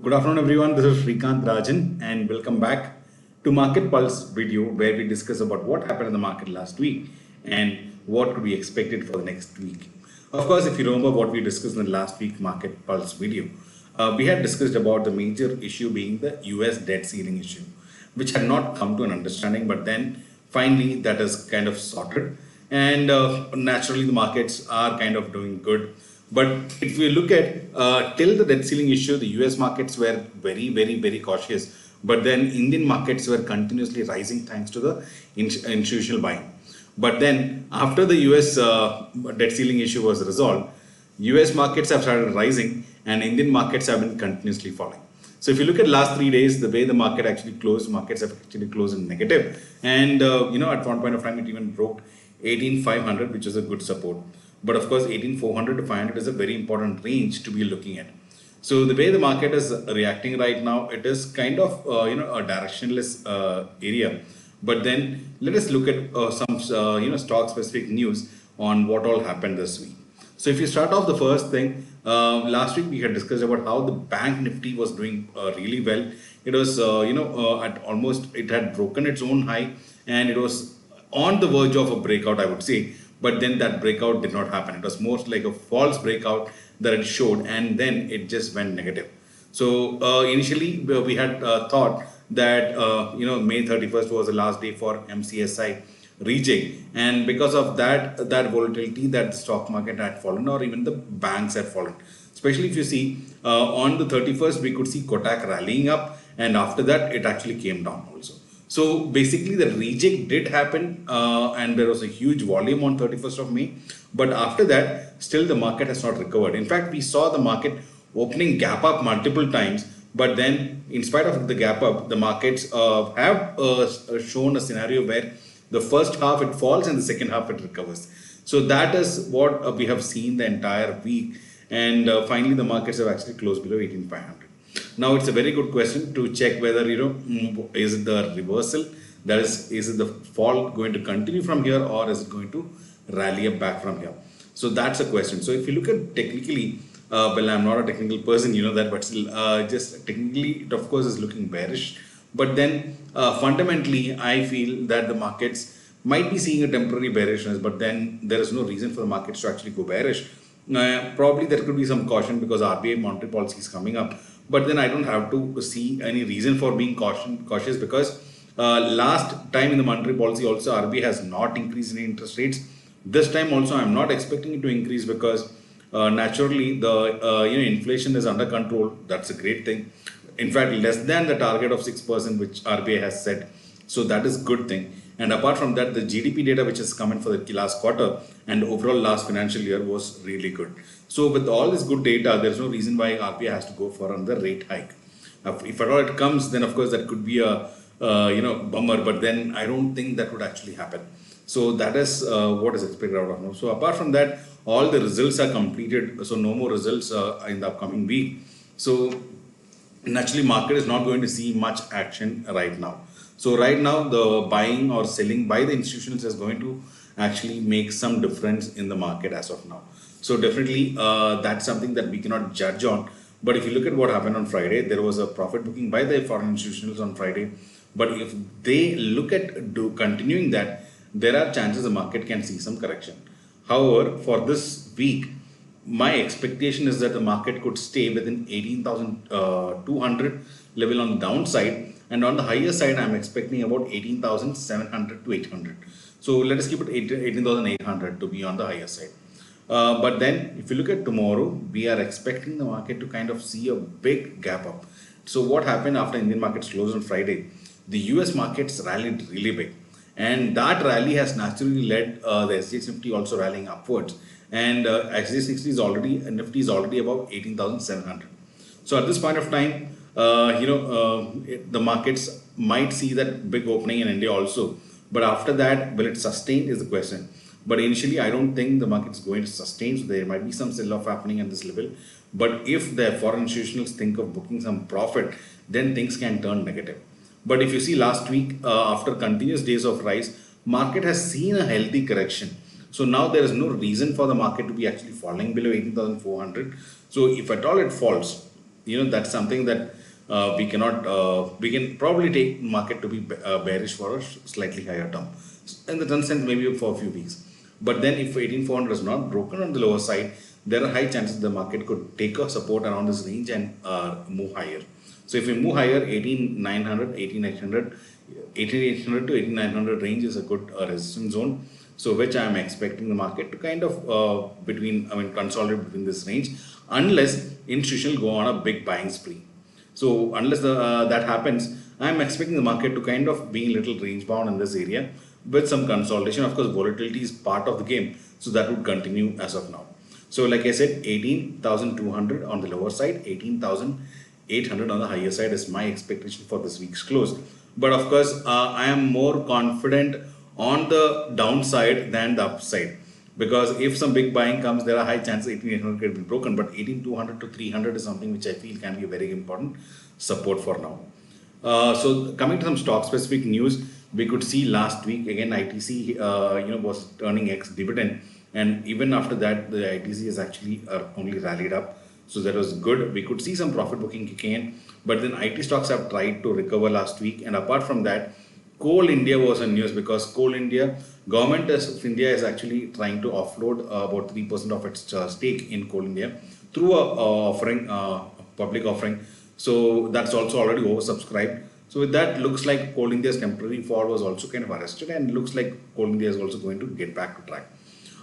Good afternoon, everyone. This is Srikanth Rajan, and welcome back to Market Pulse video, where we discuss about what happened in the market last week and what could be expected for the next week. Of course, if you remember what we discussed in the last week Market Pulse video, we had discussed about the major issue being the US debt ceiling issue, which had not come to an understanding, but then finally that is kind of sorted, and naturally the markets are kind of doing good. But if we look at till the debt ceiling issue, the US markets were very cautious. But then Indian markets were continuously rising thanks to the institutional buying. But then after the US debt ceiling issue was resolved, US markets have started rising and Indian markets have been continuously falling. So if you look at last 3 days, the way the market actually closed, markets have actually closed in negative. And at one point of time, it even broke 18,500, which is a good support. But of course, 18,400 to 500 is a very important range to be looking at. So the way the market is reacting right now, it is kind of a directionless area. But then let us look at some stock specific news on what all happened this week. So if you start off the first thing, last week we had discussed about how the bank nifty was doing really well. It was at almost, it had broken its own high and it was on the verge of a breakout, I would say. But then that breakout did not happen. It was more like a false breakout that it showed, and then it just went negative. So initially we had thought that May 31st was the last day for MCSI reject, and because of that volatility that the stock market had fallen, or even the banks had fallen. Especially if you see on the 31st, we could see Kotak rallying up, and after that it actually came down also. So basically the reject did happen and there was a huge volume on 31st of May. But after that, still the market has not recovered. In fact, we saw the market opening gap up multiple times. But then in spite of the gap up, the markets have shown a scenario where the first half it falls and the second half it recovers. So that is what we have seen the entire week. And finally, the markets have actually closed below 18,500. Now it's a very good question to check whether is it the reversal, that is it the fall going to continue from here, or is it going to rally up back from here? So that's a question. So if you look at technically, well, I'm not a technical person, you know that, but still just technically it of course is looking bearish. But then fundamentally I feel that the markets might be seeing a temporary bearishness, but then there is no reason for the markets to actually go bearish. Probably there could be some caution because RBI monetary policy is coming up. But then I don't have to see any reason for being cautious because last time in the monetary policy also RBI has not increased any interest rates. This time also I'm not expecting it to increase because naturally the inflation is under control. That's a great thing. In fact, less than the target of 6% which RBI has set. So that is good thing. And apart from that, the GDP data which has come in for the last quarter and overall last financial year was really good. So with all this good data, there's no reason why RBI has to go for another rate hike. If at all it comes, then of course that could be a bummer, but then I don't think that would actually happen. So that is what is expected out of now. So apart from that, all the results are completed. So no more results in the upcoming week. So naturally, market is not going to see much action right now. So right now, the buying or selling by the institutions is going to actually make some difference in the market as of now. So definitely, that's something that we cannot judge on. But if you look at what happened on Friday, there was a profit booking by the foreign institutions on Friday. But if they look at continuing that, there are chances the market can see some correction. However, for this week, my expectation is that the market could stay within 18,200 level on the downside. And on the higher side, I'm expecting about 18,700 to 800. So let us keep it 18,800 to be on the higher side. But then if you look at tomorrow, we are expecting the market to kind of see a big gap up. So what happened after Indian markets closed on Friday? The US markets rallied really big. And that rally has naturally led the SGX Nifty also rallying upwards. And SGX Nifty is already above 18,700. So at this point of time, the markets might see that big opening in India also. But after that, will it sustain is the question. But initially, I don't think the market is going to sustain. So there might be some sell-off happening at this level. But if the foreign institutions think of booking some profit, then things can turn negative. But if you see last week, after continuous days of rise, market has seen a healthy correction. So now there is no reason for the market to be actually falling below 18,400. So if at all it falls, that's something that we cannot, we can probably take market to be bearish for a slightly higher term. In the term sense, maybe for a few weeks. But then if 18,400 is not broken on the lower side, there are high chances the market could take a support around this range and move higher. So if we move higher, 18,900, 18,800, 18,800 to 18,900 range is a good resistance zone. So which I am expecting the market to kind of consolidate between this range, unless institutional go on a big buying spree. So unless that happens, I am expecting the market to kind of be a little range bound in this area with some consolidation. Of course, volatility is part of the game, so that would continue as of now. So like I said, 18,200 on the lower side, 18,800 on the higher side is my expectation for this week's close. But of course, I am more confident on the downside than the upside, because if some big buying comes, there are high chances 18,800 could be broken, but 18,200 to 300 is something which I feel can be a very important support for now. So coming to some stock specific news, we could see last week again ITC was turning ex dividend, and even after that the ITC has actually only rallied up. So that was good. We could see some profit booking kicking in, but then IT stocks have tried to recover last week. And apart from that, Coal India was in news, because Coal India, government of India is actually trying to offload about 3% of its stake in Coal India through a public offering. So that's also already oversubscribed. So with that, looks like Coal India's temporary fall was also kind of arrested, and looks like Coal India is also going to get back to track.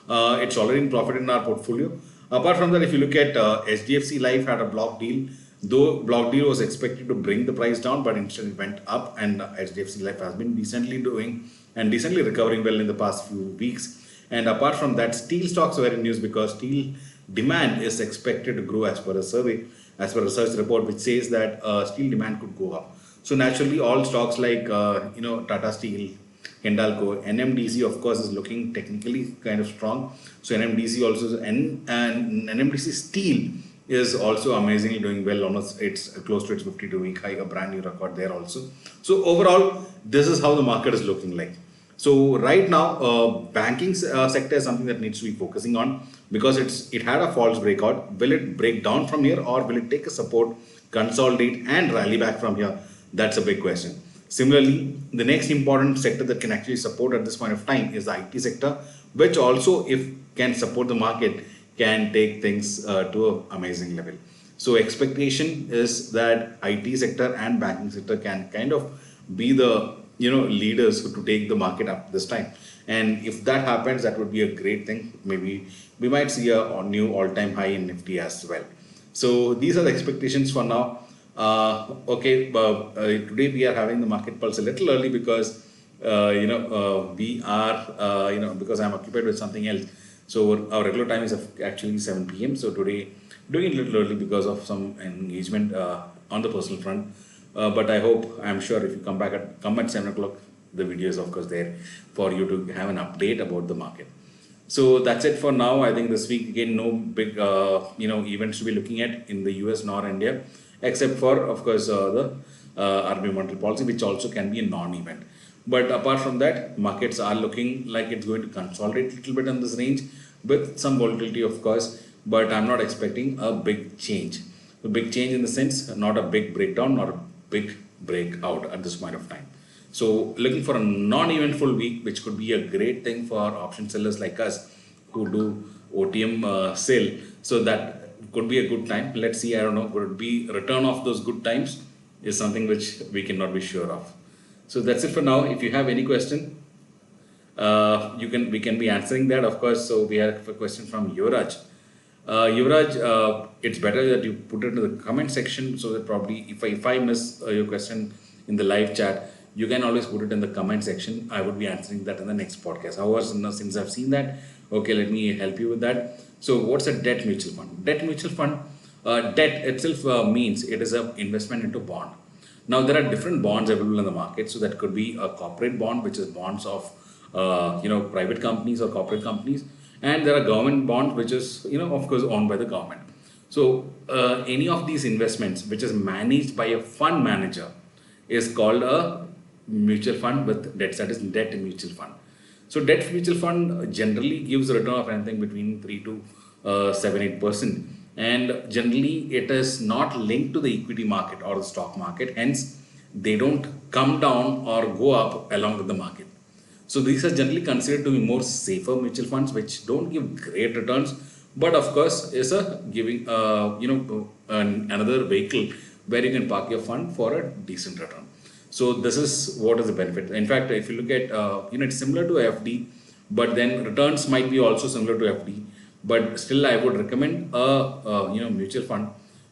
It's already in profit in our portfolio. Apart from that, if you look at HDFC Life had a block deal, though block deal was expected to bring the price down, but instead it went up, and HDFC Life has been decently doing and decently recovering well in the past few weeks. And apart from that, steel stocks were in news because steel demand is expected to grow as per a survey, as per a research report, which says that steel demand could go up. So naturally, all stocks like Tata Steel, Hindalco, NMDC of course is looking technically kind of strong. So NMDC also, and NMDC Steel is also amazingly doing well. Almost it's close to its 52-week high, a brand new record there also. So overall, this is how the market is looking like. So right now, banking sector is something that needs to be focusing on, because it had a false breakout. Will it break down from here, or will it take a support, consolidate and rally back from here? That's a big question. Similarly, the next important sector that can actually support at this point of time is the IT sector, which also, if can support the market, can take things to an amazing level. So expectation is that IT sector and banking sector can kind of be the leaders to take the market up this time. And if that happens, that would be a great thing. Maybe we might see a new all-time high in Nifty as well. So these are the expectations for now. Today we are having the market pulse a little early, because we are because I'm occupied with something else. So our regular time is actually 7 p.m. So today doing it a little early because of some engagement on the personal front. But I'm sure if you come at 7 o'clock, the video is of course there for you to have an update about the market. So that's it for now. I think this week again, no big events to be looking at in the US nor India, except for of course the RBI monetary policy, which also can be a non-event. But apart from that, markets are looking like it's going to consolidate a little bit on this range with some volatility of course, but I'm not expecting a big change. A big change in the sense, not a big breakdown, not a big breakout at this point of time. So looking for a non-eventful week, which could be a great thing for option sellers like us who do OTM sale. So that could be a good time. Let's see, I don't know, would it be return of those good times is something which we cannot be sure of. So that's it for now. If you have any question, we can be answering that, of course. So we have a question from Yuvraj. Yuvraj, it's better that you put it in the comment section, so that probably if I miss your question in the live chat, you can always put it in the comment section. I would be answering that in the next podcast. However, since I've seen that, okay, let me help you with that. So what's a debt mutual fund? Debt mutual fund, debt itself means it is an investment into bond. Now there are different bonds available in the market. So that could be a corporate bond, which is bonds of private companies or corporate companies, and there are government bonds, which is of course owned by the government. So any of these investments which is managed by a fund manager is called a mutual fund with debt. That is debt mutual fund. So debt mutual fund generally gives a return of anything between 3 to 7-8%. and generally it is not linked to the equity market or the stock market. Hence, they don't come down or go up along with the market. So these are generally considered to be more safer mutual funds, which don't give great returns, but of course is a giving another vehicle where you can park your fund for a decent return. So this is what is the benefit. In fact, if you look at it's similar to FD, but then returns might be also similar to FD. But still, I would recommend a mutual fund,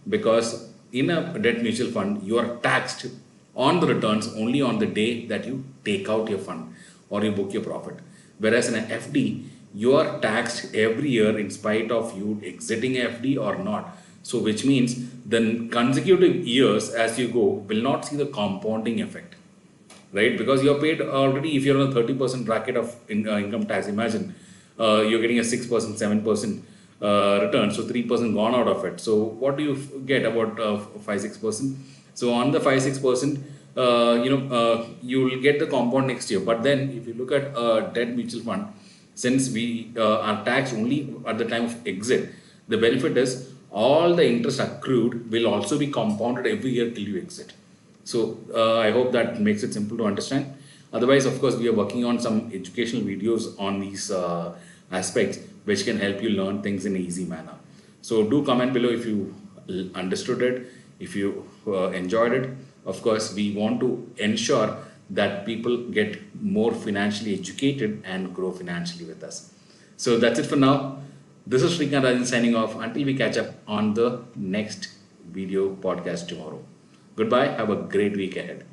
because in a debt mutual fund you are taxed on the returns only on the day that you take out your fund or you book your profit. Whereas in an FD, you are taxed every year in spite of you exiting FD or not. So which means the consecutive years as you go will not see the compounding effect, right? Because you're paid already. If you're on a 30% bracket of income tax, imagine you're getting a 6%, 7% return, so 3% gone out of it. So what do you get? About 5-6%. So on the 5-6%, you will get the compound next year. But then if you look at a debt mutual fund, since we are taxed only at the time of exit, the benefit is all the interest accrued will also be compounded every year till you exit. So I hope that makes it simple to understand. Otherwise, of course, we are working on some educational videos on these aspects which can help you learn things in an easy manner. So do comment below if you understood it, if you enjoyed it. Of course, we want to ensure that people get more financially educated and grow financially with us. So that's it for now. This is Srikanth Rajan signing off until we catch up on the next video podcast tomorrow. Goodbye. Have a great week ahead.